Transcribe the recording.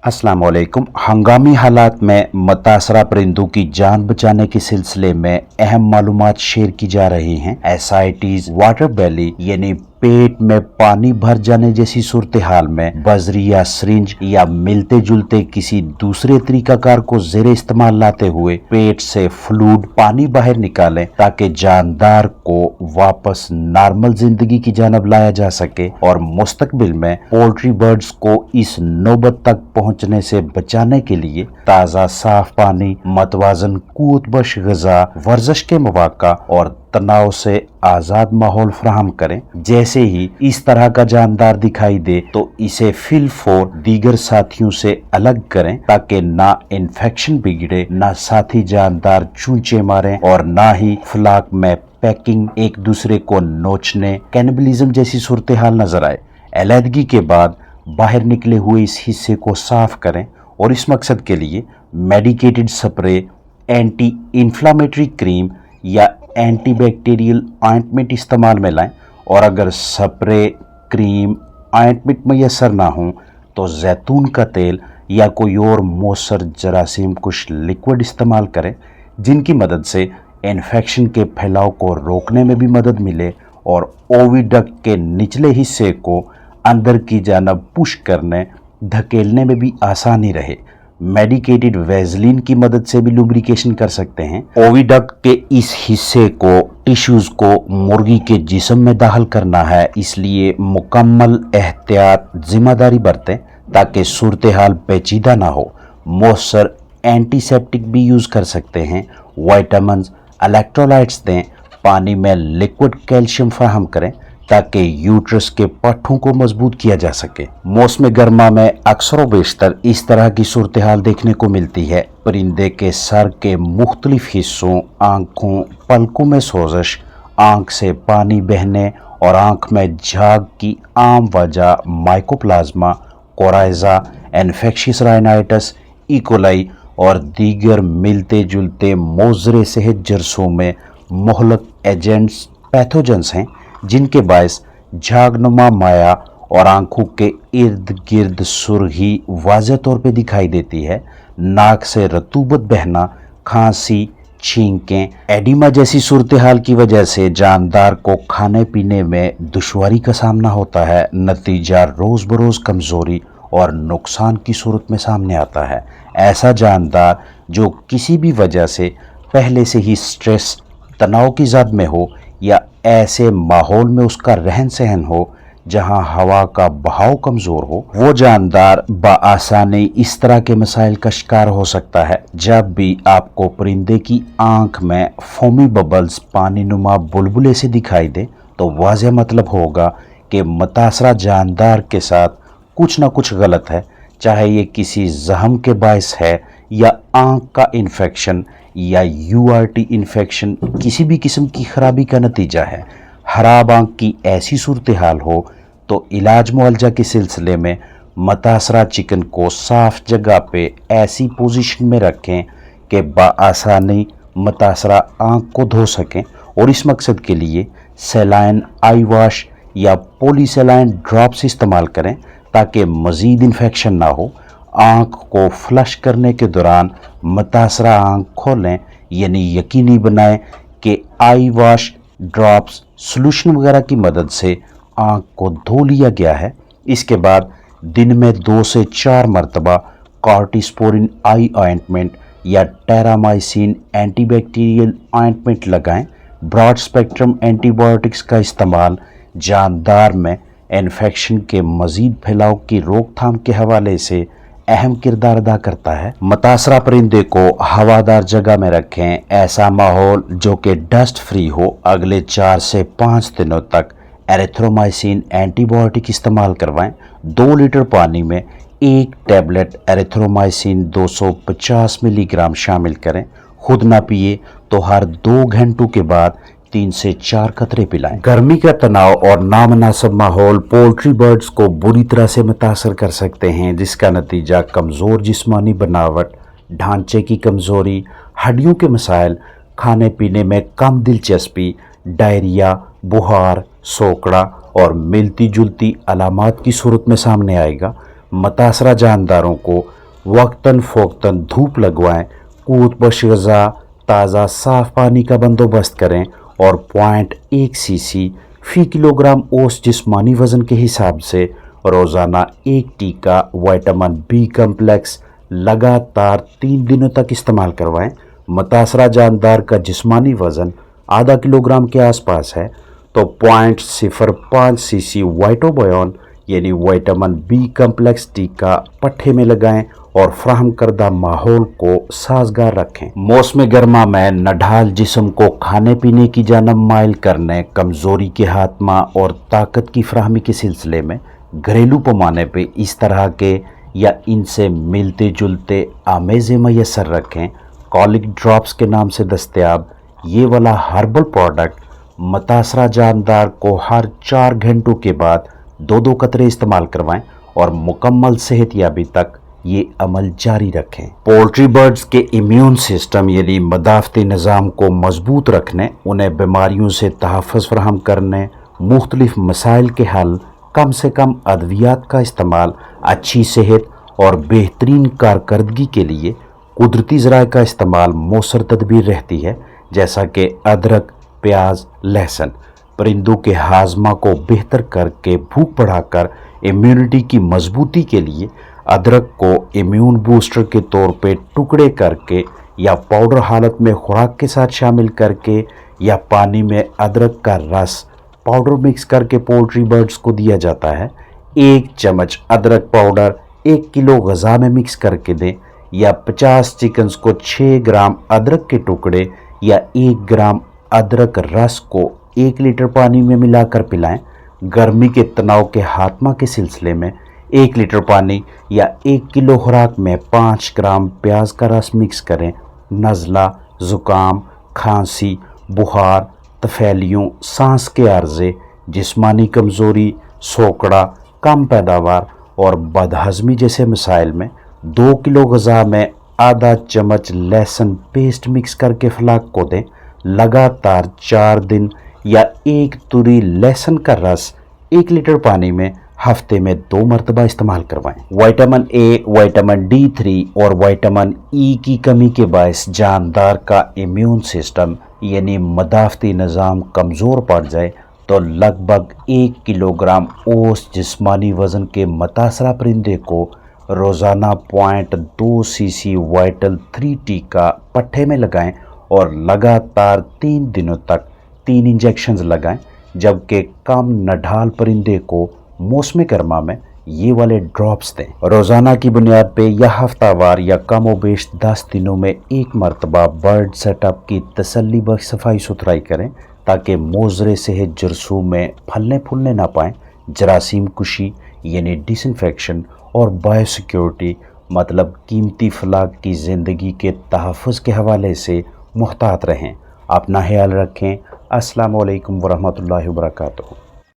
अस्सलाम वालेकुम। हंगामी हालात में मुतासरा परिंदों की जान बचाने के सिलसिले में अहम मालूमात शेयर की जा रही हैं। एसाइटिस वाटर बेली यानी पेट में पानी भर जाने जैसी सूरत हाल में बजरी या सिरिंज या मिलते जुलते किसी दूसरे तरीकाकार को जेरे इस्तेमाल लाते हुए पेट से फ्लूइड पानी बाहर निकालें ताकि जानदार को वापस नॉर्मल जिंदगी की जानब लाया जा सके और मुस्तकबिल में पोल्ट्री बर्ड्स को इस नौबत तक पहुंचने से बचाने के लिए ताज़ा साफ पानी, मतवाजन कुव्वत बख्श ग़िज़ा, वर्जिश के मौक़ा और तनाव से आज़ाद माहौल फराहम करें। जैसे ही इस तरह का जानदार दिखाई दे तो इसे फिल फोर दीगर साथियों से अलग करें ताकि ना इन्फेक्शन बिगड़े, ना साथी जानदार चूंचे मारें और ना ही फ्लाक में पैकिंग एक दूसरे को नोचने, कैनिबलिज्म जैसी सूरत हाल नजर आए। अलहदगी के बाद बाहर निकले हुए इस हिस्से को साफ करें और इस मकसद के लिए medicated spray, anti inflammatory cream या एंटी बैक्टीरियल ऑइंटमेंट इस्तेमाल में लाएं और अगर स्प्रे, क्रीम, ऑइंटमेंट मैसर ना हो तो जैतून का तेल या कोई और मौसर जरासीम कुछ लिक्विड इस्तेमाल करें जिनकी मदद से इन्फेक्शन के फैलाव को रोकने में भी मदद मिले और ओविडक्ट के निचले हिस्से को अंदर की जानब पुश करने धकेलने में भी आसानी रहे। मेडिकेटेड वेजलिन की मदद से भी लुब्रिकेशन कर सकते हैं। ओविडक्ट के इस हिस्से को टिश्यूज को मुर्गी के जिस्म में दाखिल करना है, इसलिए मुकम्मल एहतियात जिम्मेदारी बरतें ताकि सूरत हाल पेचीदा ना हो। मौसर एंटीसेप्टिक भी यूज़ कर सकते हैं। विटामिन, इलेक्ट्रोलाइट्स दें। पानी में लिक्विड कैल्शियम फराहम करें ताकि यूट्रस के पट्ठों को मजबूत किया जा सके। मौसम गर्मा में अक्सर बेशतर इस तरह की सूरत हाल देखने को मिलती है। परिंदे के सर के मुख्तलिफ हिस्सों, आंखों, पलकों में सोजिश, आंख से पानी बहने और आंख में झाग की आम वजह mycoplasma, coryza, infectious rhinitis, E coli और दीगर मिलते जुलते मोज़रे सेहत जरसों में मोहलक एजेंट्स पैथोजेंस हैं जिनके बायस झागनुमा माया और आंखों के इर्द गिर्द सुर्खी वाज़ेह तौर पे दिखाई देती है। नाक से रतूबत बहना, खांसी, छींकें, एडिमा जैसी सूरत हाल की वजह से जानदार को खाने पीने में दुश्वारी का सामना होता है। नतीजा रोज़ बरोज़ कमज़ोरी और नुकसान की सूरत में सामने आता है। ऐसा जानदार जो किसी भी वजह से पहले से ही स्ट्रेस, तनाव की ज़द में हो या ऐसे माहौल में उसका रहन सहन हो जहां हवा का बहाव कमज़ोर हो, वो जानदार बआसानी इस तरह के मसाइल का शिकार हो सकता है। जब भी आपको परिंदे की आंख में फोमी बबल्स, पानी नुमा बुलबुले से दिखाई दे तो वाज़ेह मतलब होगा कि मुतासरा जानदार के साथ कुछ ना कुछ गलत है, चाहे ये किसी जख्म के बायस है या आंख का इन्फेक्शन या यूआरटी इन्फेक्शन किसी भी किस्म की खराबी का नतीजा है। खराब आंख की ऐसी सूरत हाल हो तो इलाज मुआलजा के सिलसिले में मुतासरा चिकन को साफ जगह पे ऐसी पोजीशन में रखें कि बआसानी मुतासरा आंख को धो सकें और इस मकसद के लिए सेलाइन आई वॉश या पॉलीसेलाइन ड्रॉप्स इस्तेमाल करें ताकि मज़ीद इन्फेक्शन ना हो। आँख को फ्लश करने के दौरान मुतासरा आँख खोलें, यानी यकीनी बनाएं कि आई वॉश, ड्रॉप्स, सोल्यूशन वगैरह की मदद से आँख को धो लिया गया है। इसके बाद दिन में 2 से 4 मरतबा कॉर्टिस्पोरिन आई ऑइंटमेंट या टेरामाइसिन एंटीबैक्टीरियल ऑइंटमेंट लगाएं। ब्रॉड स्पेक्ट्रम एंटीबायोटिक्स का इस्तेमाल जानदार में इन्फेक्शन के मज़ीद फैलाव की रोकथाम के हवाले से अहम किरदार अदा करता है। मुतासरा परिंदे को हवादार जगह में रखें, ऐसा माहौल जो कि डस्ट फ्री हो। अगले 4 से 5 दिनों तक एरिथ्रोमाइसिन एंटीबायोटिक इस्तेमाल करवाएं। 2 लीटर पानी में 1 टैबलेट एरिथ्रोमाइसिन 250 मिलीग्राम शामिल करें। खुद ना पिए तो हर 2 घंटों के बाद 3 से 4 कतरे पिलाएं। गर्मी का तनाव और नामनासिब माहौल पोल्ट्री बर्ड्स को बुरी तरह से मुतासर कर सकते हैं, जिसका नतीजा कमज़ोर जिस्मानी बनावट, ढांचे की कमज़ोरी, हड्डियों के मसाइल, खाने पीने में कम दिलचस्पी, डायरिया, बुखार, सोकड़ा और मिलती जुलती अलामात की सूरत में सामने आएगा। मुतासरा जानदारों को वक्तन फ़ोक्तन धूप लगवाएं, कूद बश ग़िज़ा, ताज़ा साफ़ पानी का बंदोबस्त करें और 0.1 सीसी फ़ी किलोग्राम औसत जिस्मानी वज़न के हिसाब से रोज़ाना एक टीका विटामिन बी कम्प्लेक्स लगातार 3 दिनों तक इस्तेमाल करवाएं। मुतासरा जानदार का जिस्मानी वज़न आधा किलोग्राम के आसपास है तो 0.05 सीसी वाइटोबयोन यानी विटामिन बी कम्प्लेक्स टीका पट्ठे में लगाएं और फ्राहम करदा माहौल को साजगार रखें। मौसम गर्मा में नढाल जिस्म को खाने पीने की जानब माइल करने, कमज़ोरी के हाथमा और ताकत की फ्राहमी के सिलसिले में घरेलू पैमाने पे इस तरह के या इनसे मिलते जुलते आमेज़े मैसर रखें। कॉलिक ड्रॉप्स के नाम से दस्तयाब ये वाला हर्बल प्रोडक्ट मुतासरा जानदार को हर 4 घंटों के बाद 2-2 कतरे इस्तेमाल करवाएं और मुकम्मल सेहतयाबी तक ये अमल जारी रखें। पोल्ट्री बर्ड्स के इम्यून सिस्टम यानी मदाफ़ती निज़ाम को मजबूत रखने, उन्हें बीमारियों से तहफ़्फ़ुज़ फराहम करने, मुख्तलिफ मसाइल के हल, कम से कम अद्वियात का इस्तेमाल, अच्छी सेहत और बेहतरीन कारकर्दगी के लिए कुदरती ज़राए का इस्तेमाल मौसर तदबीर रहती है, जैसा कि अदरक, प्याज, लहसुन। परिंदों के हाजमा को बेहतर करके भूख बढ़ाकर इम्यूनिटी की मजबूती के लिए अदरक को इम्यून बूस्टर के तौर पे टुकड़े करके या पाउडर हालत में खुराक के साथ शामिल करके या पानी में अदरक का रस पाउडर मिक्स करके पोल्ट्री बर्ड्स को दिया जाता है। 1 चम्मच अदरक पाउडर 1 किलो ग़िज़ा में मिक्स करके दें या 50 चिकन्स को 6 ग्राम अदरक के टुकड़े या 1 ग्राम अदरक रस को 1 लीटर पानी में मिलाकर पिलाएं। गर्मी के तनाव के हातमा के सिलसिले में 1 लीटर पानी या 1 किलो खुराक में 5 ग्राम प्याज का रस मिक्स करें। नज़ला, ज़ुकाम, खांसी, बुखार, तफैलियों, सांस के अर्ज़े, जिस्मानी कमज़ोरी, सोकड़ा, कम पैदावार और बदहज़मी जैसे मसाइल में 2 किलो ग़िज़ा में आधा चम्मच लहसुन पेस्ट मिक्स करके फलाक को दें। लगातार 4 दिन या 1 तुरी लहसुन का रस 1 लीटर पानी में हफ्ते में 2 मरतबा इस्तेमाल करवाएं। विटामिन ए, विटामिन D3 और विटामिन ई की कमी के बायस जानदार का इम्यून सिस्टम यानी मदाफ़ती निज़ाम कमज़ोर पड़ जाए तो लगभग 1 किलोग्राम औसत जिस्मानी वज़न के मुतासरा परिंदे को रोज़ाना 0.2 सीसी वाइटल 3 टीका पट्ठे में लगाएं और लगातार 3 दिनों तक 3 इंजेक्शंस लगाएं, जबकि कम नढाल परिंदे को मौसम गर्मा में ये वाले ड्रॉप्स दें। रोज़ाना की बुनियाद पे या हफ्तावार या कम व बेश 10 दिनों में 1 मरतबा बर्ड सेटअप की तसल्ली बख्श सफाई सुथराई करें ताकि मोज़रे सेहत जरसूम में फलने फूलने ना पाएँ। जरासीम कुशी यानी डिसइंफेक्शन और बायोसिक्योरिटी मतलब कीमती फलाक की ज़िंदगी के तहफ़्फ़ुज़ के हवाले से मुहतात रहें। अपना ख्याल रखें। अस्सलामु अलैकुम वरहमतुल्लाहि वबरकातुहू।